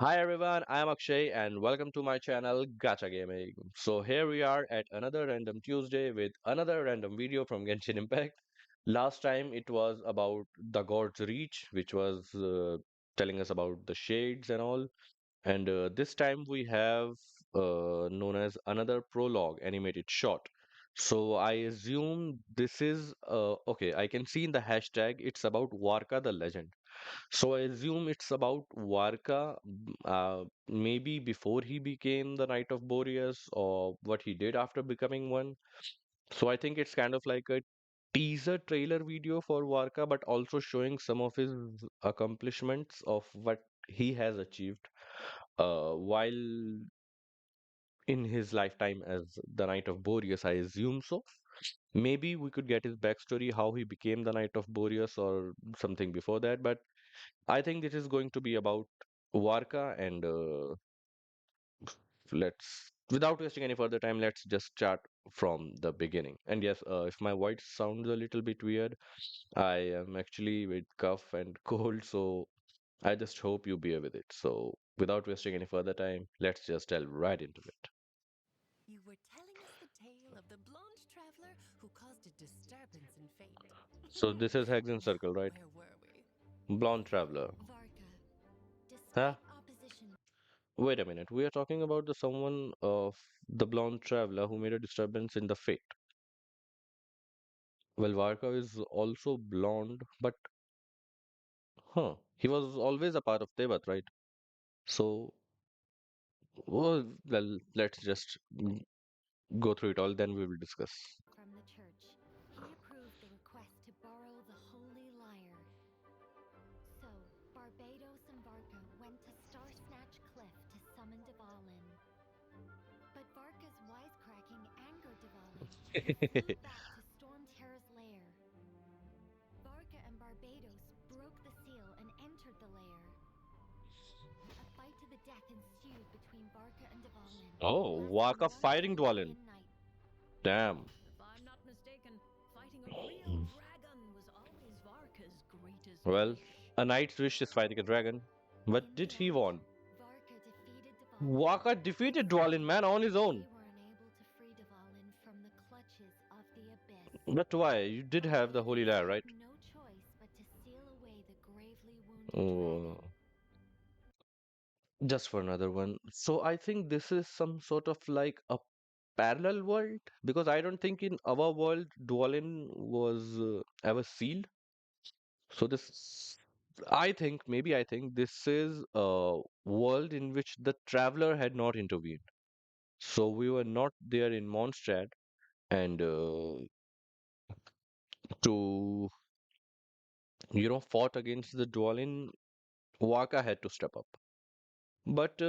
Hi everyone, I am Akshay and welcome to my channel Gacha Gaming. So here we are at another random Tuesday with another random video from Genshin Impact. Last time it was about the God's Reach, which was telling us about the shades and all. And this time we have known as another prologue animated short. So I assume this is okay. I can see in the hashtag it's about Varka the Legend. So I assume it's about Varka, maybe before he became the Knight of Boreas or what he did after becoming one. So I think it's kind of like a teaser trailer video for Varka, but also showing some of his accomplishments of what he has achieved while in his lifetime as the Knight of Boreas, I assume so. Maybe we could get his backstory, how he became the Knight of Boreas or something before that, but I think this is going to be about Varka and without wasting any further time, let's just start from the beginning. And yes, if my voice sounds a little bit weird, I am actually with cough and cold, so I just hope you bear with it. So without wasting any further time, let's just delve right into it. You were telling us the tale of the blonde traveler who caused a disturbance in fate. So this is Hexen Now, Circle, right? where were we? Blonde Traveler. Varka. Huh? Despite opposition. Wait a minute. We are talking about the someone of the blonde traveler who made a disturbance in the fate. Well, Varka is also blonde, but he was always a part of Tebat, right? So, well, let's just go through it all, then we will discuss. From the church, he approved their quest to borrow the holy lyre. So, Barbados and Varka went to Star Snatch Cliff to summon Dvalin. But Varka's wisecracking angered Dvalin, who flew back to Storm Terra's lair. Varka and Barbados broke the seal and entered the lair. A fight to the death ensued between Varka and Dvalin, Oh, lasting Varka one fighting Dwalin. Valkyrian night. Damn. If I'm not mistaken, fighting a real dragon was always Varka's greatest Well, wish. a knight's wish is fighting a dragon. In What the did he end, want? Varka defeated Dvalin, Varka defeated Dwalin, saying man, on his they own. were unable to free Dvalin from the clutches of the abyss. But why? You did have the Holy Barbados Lyre, had right? no choice but to seal away the gravely wounded dragon. Oh, just for another one. So I think this is some sort of like a parallel world because I don't think in our world Dwalin was ever sealed. So this, I think this is a world in which the traveler had not intervened. So we were not there in Mondstadt, and to fought against the Dwalin, Waka had to step up. But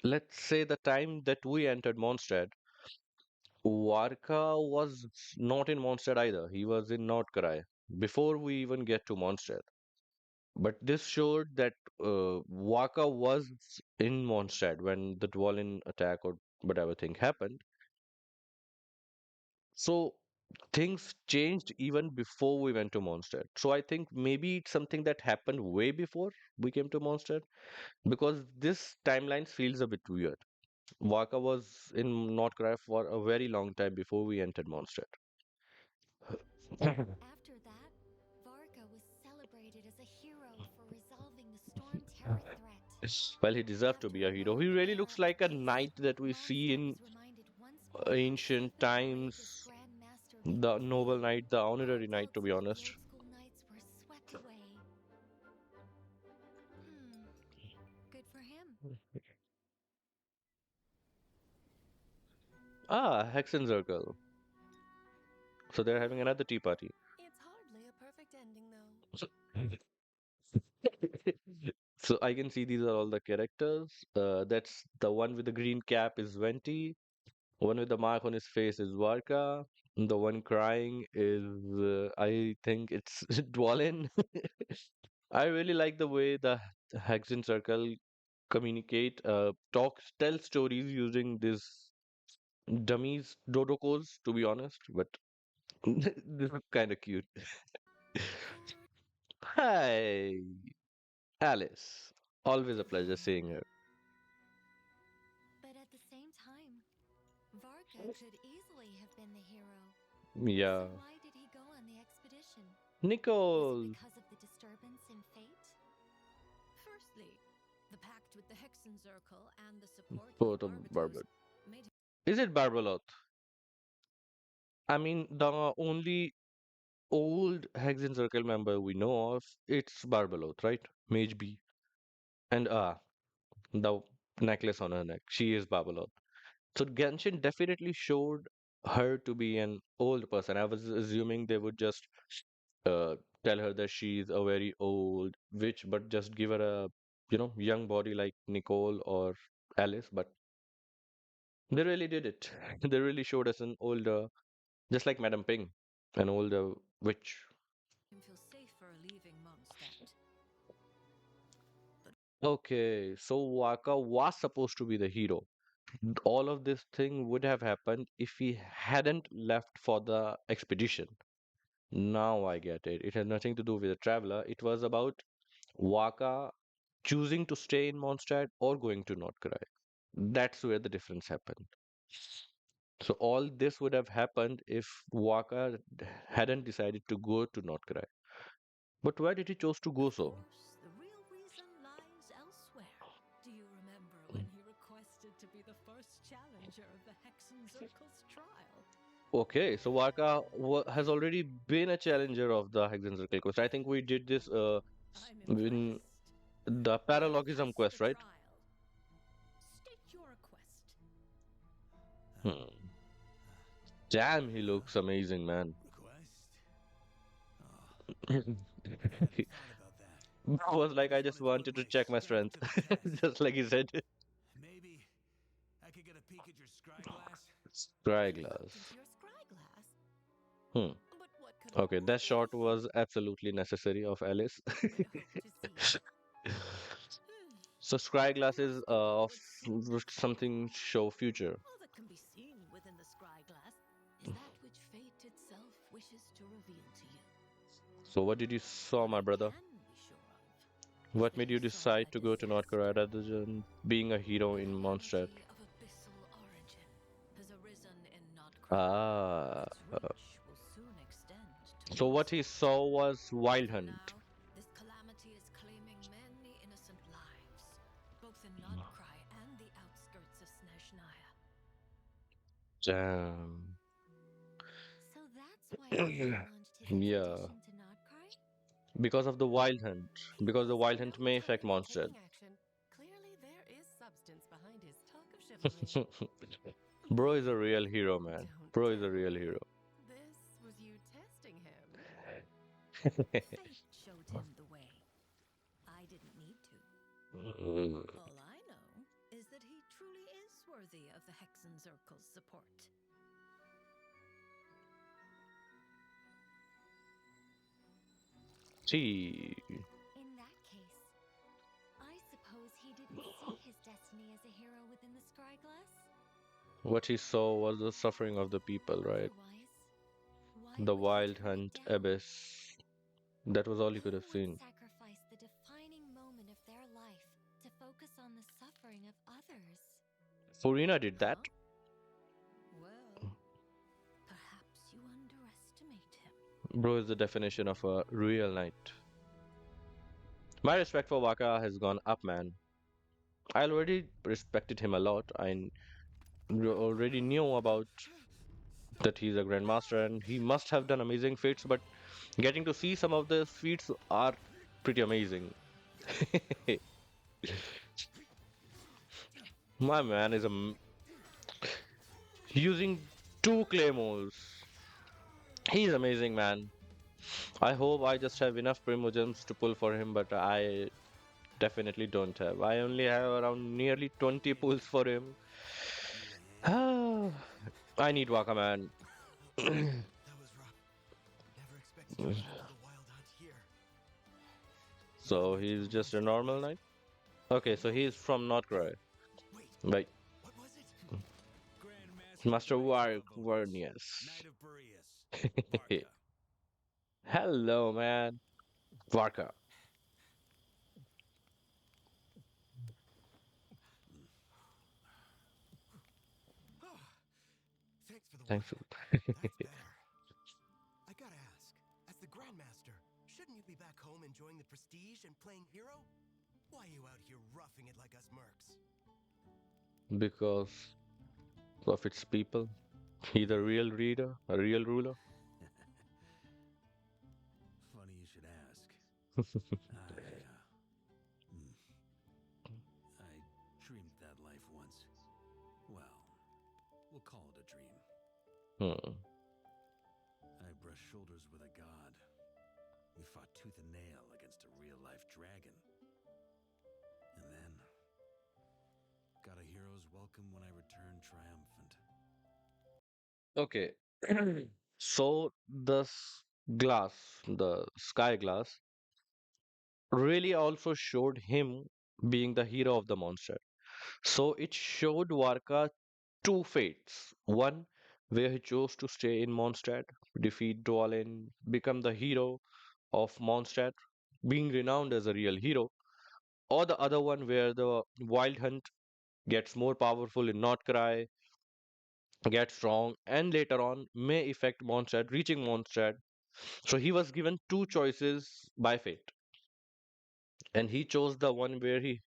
let's say the time that we entered Mondstadt, Warka was not in Mondstadt either. He was in Nordkarai before we even get to Mondstadt. But this showed that Waka was in Mondstadt when the Dwalin attack or whatever thing happened. So things changed even before we went to Mondstadt. So I think maybe it's something that happened way before we came to Mondstadt because this timeline feels a bit weird. Waka was in Nordkarai for a very long time before we entered Mondstadt. After that, Varka was celebrated as a hero for resolving the Storm Terror threat. Well, he deserved to After be a a hero. He really long-gale looks of like a peace, knight that we see Mondstadt in was reminded once more how ancient safe and courageous times. Grand Master Ling The could noble be. knight, the All honorary knight, to doubts be about the honest. old school knights were swept away. Hmm, good for him. Ah, Hexen Circle. So they're having another tea party. It's hardly a perfect ending, though. So, so I can see these are all the characters. That's the one with the green cap is Venti. One with the mark on his face is Varka. The one crying is, I think it's Dwalin. I really like the way the Hexen Circle communicate, tell stories using these dummies, Dodokos, to be honest. But this is kind of cute. Hi, Alice. Always a pleasure seeing her. But at the same time, Varka could easily have been the hero. So Yeah. why did he go on the expedition? Was it Nicole. because of the disturbance in fate? Firstly, the pact with the Hexen Circle and the support of Both of Barbatos Barbat. made him Is it Barbaloth? I mean, the only old Hexen Circle member we know of, it's Barbaloth, right? Mage B. And the necklace on her neck. She is Barbaloth. So Genshin definitely showed her to be an old person. I was assuming they would just uh, tell her that she's a very old witch, but just give her a, young body like Nicole or Alice. But they really did it. They really showed us an older, just like Madame Ping, an older witch. feel safer leaving Mondstadt. But Okay, so Waka was supposed to be the hero. All of this thing would have happened if he hadn't left for the expedition. Now I get it. It had nothing to do with the traveler. It was about Waka choosing to stay in Mondstadt or going to Nordkrai. That's where the difference happened. So all this would have happened if Waka hadn't decided to go to Nordkrai. But why did he choose to go of so? course, the real reason lies elsewhere. Do you remember when he requested to be the first challenger of the Hexen Circle's trial? Okay, so Waka has already been a challenger of the Hexen Circle quest. I think we did this I'm in impressed. the You'll paralogism pass the quest, right? trial. State your request. Hmm. Damn, he looks amazing, man. Request? Oh, I I hadn't thought about that. was I like, I just just wanted to put wanted to my check my strength strength, to the test. just like he said. Maybe I could get a peek at your scryglass? Looked Scryglass. into your scryglass. Hmm. But what could a Okay, that shot wolf was absolutely necessary of Alice. would hope to see? So I Scryglass was is thinking it of would seem something show future. all that can be seen within the scryglass is that which fate itself wishes to reveal to you. So what did you saw, What my I brother? can be sure of is What that made you you saw decide a to go to North disaster. Korea rather than being a hero An in Mondstadt? energy of abyssal origin has arisen in Notcry. Ah. Its reach will soon extend to So what he Mondstadt. saw was Wild For Hunt. now, this calamity is claiming many innocent lives, both in Notcry and the outskirts of Snezhnaya. Damn. So that's why Varka launched his Yeah. expedition to Nodcry? Because of the Wild Hunt. He Because the boasts Wild of no Hunt may affect tirade in Mondstadt. taking action. Clearly, there is substance behind his talk of chivalry. Bro is a real hero, man. Don't Bro is a tell real me. hero. This was you testing him. Fate showed him the way. I didn't need to. Mm. All I know is that he truly is worthy of the Hexen Circle's support. See, In that case, I suppose he didn't see his destiny as a hero within the Scryglass? what he saw was the suffering of the people, right? Otherwise, why The would he Wild tone it Hunt down? abyss. That was all he could Who have would seen. sacrifice the defining moment of their life to focus on the suffering of others? Furina did that. Huh? Well, perhaps you underestimate him. Bro is the definition of a real knight. My respect for Waka has gone up, man. I already respected him a lot. Already knew about that he's a grandmaster and he must have done amazing feats, but getting to see some of the feats are pretty amazing. My man is using two claymores. He's amazing, man. I hope I just have enough primogems to pull for him, but I definitely don't have. I only have around nearly 20 pulls for him. I need Waka, man. That was rough. Never expected you to pull the wild hunt here. You So really he's do just a Mondstadt, normal right? knight? Okay, so he's from North Korea. Wait, Right. what was it? Master Grandmaster of the Knights of Valorius, Warnius. Knight of Boreas, Varka. Hello, man. Varka. Thanks for the Thanks. wine. That's better. I gotta ask, as the Grandmaster, shouldn't you be back home enjoying the prestige and playing hero? Why are you out here roughing it like us mercs? Because of its people. He the real reader, a real ruler. Funny you should ask. Hmm, I dreamed that life once. Well, we'll call it a dream. Hmm. I brushed shoulders with a god. We fought tooth and nail against a real-life dragon. And then, got a hero's welcome when I returned triumphant. Okay. So glass, the sky glass, really also showed him being the hero of the monster. So it showed Varka two fates. One where he chose to stay in Mondstadt, defeat Dwalin, become the hero of Mondstadt, being renowned as a real hero, or the other one where the Wild Hunt gets more powerful in Nordkrai, gets strong, and later on may affect Mondstadt, reaching Mondstadt. So he was given two choices by fate, and he chose the one where he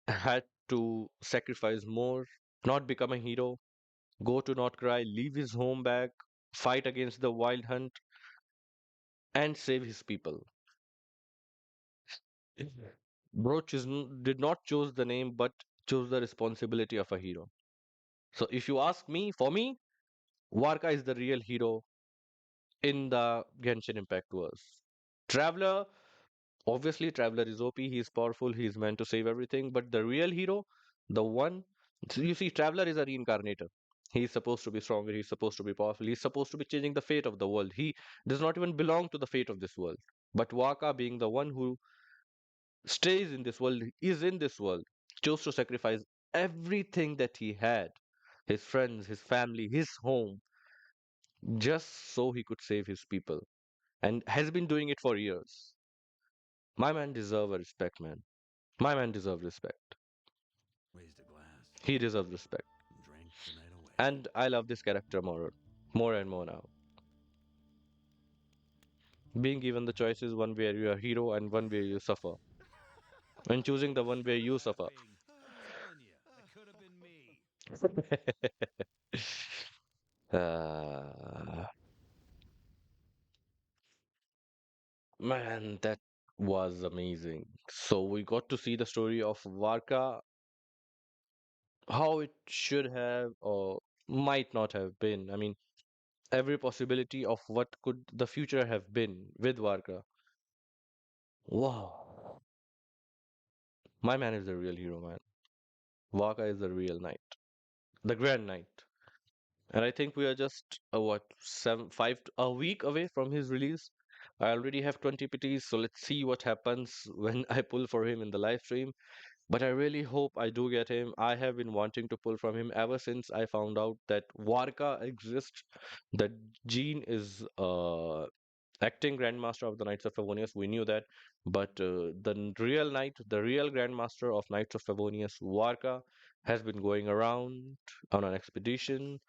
had to sacrifice more, not become a hero, go to Nordkrai, leave his home back, fight against the Wild Hunt, and save his people. Broch did not choose the name, but chose the responsibility of a hero. So if you ask me, for me, Varka is the real hero in the Genshin Impact verse. Traveler, obviously, Traveler is OP, he is powerful, he is meant to save everything, but the real hero, the one, so you see, Traveler is a reincarnator. He is supposed to be stronger, he's supposed to be powerful, he's supposed to be changing the fate of the world. He does not even belong to the fate of this world. But Waka, being the one who stays in this world, is in this world, chose to sacrifice everything that he had, his friends, his family, his home, just so he could save his people, and has been doing it for years. My man deserves a respect, man. My man deserves respect. Raised a glass He deserves respect. and drank the night away. And I love this character more and more now. Being given the choices, one where you are a hero and one where you suffer. And choosing the one where Stop you suffer. laughing. Telling you, that could have been me. uh, Man, that was amazing. So we got to see the story of Varka, how it should have or might not have been. I mean, every possibility of what could the future have been with Varka. Wow. My man is the real hero, man. Varka is the real knight, the Grand Knight. And I think we are just a week away from his release. I already have 20 PTs, so let's see what happens when I pull for him in the live stream. But I really hope I do get him. I have been wanting to pull from him ever since I found out that Varka exists, that Jean is acting Grandmaster of the Knights of Favonius. We knew that. But the real knight, the real Grandmaster of Knights of Favonius, Varka, has been going around on an expedition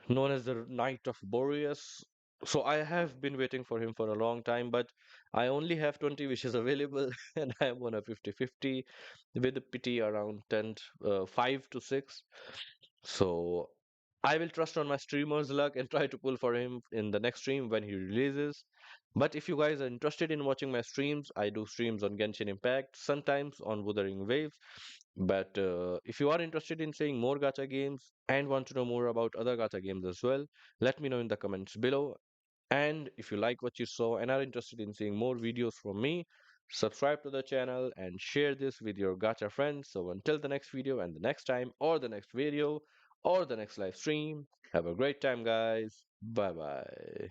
known as the Knight of Boreas. So I have been waiting for him for a long time, but I only have 20 wishes available, and I am on a 50-50 with a pity around 5 to 6. So I will trust on my streamer's luck and try to pull for him in the next stream when he releases. But if you guys are interested in watching my streams, I do streams on Genshin Impact, sometimes on Wuthering Waves. But if you are interested in seeing more gacha games and want to know more about other gacha games as well, let me know in the comments below. And if you like what you saw and are interested in seeing more videos from me, subscribe to the channel and share this with your gacha friends. So until the next video and the next time, or the next video, or the next live stream, have a great time, guys. Bye bye.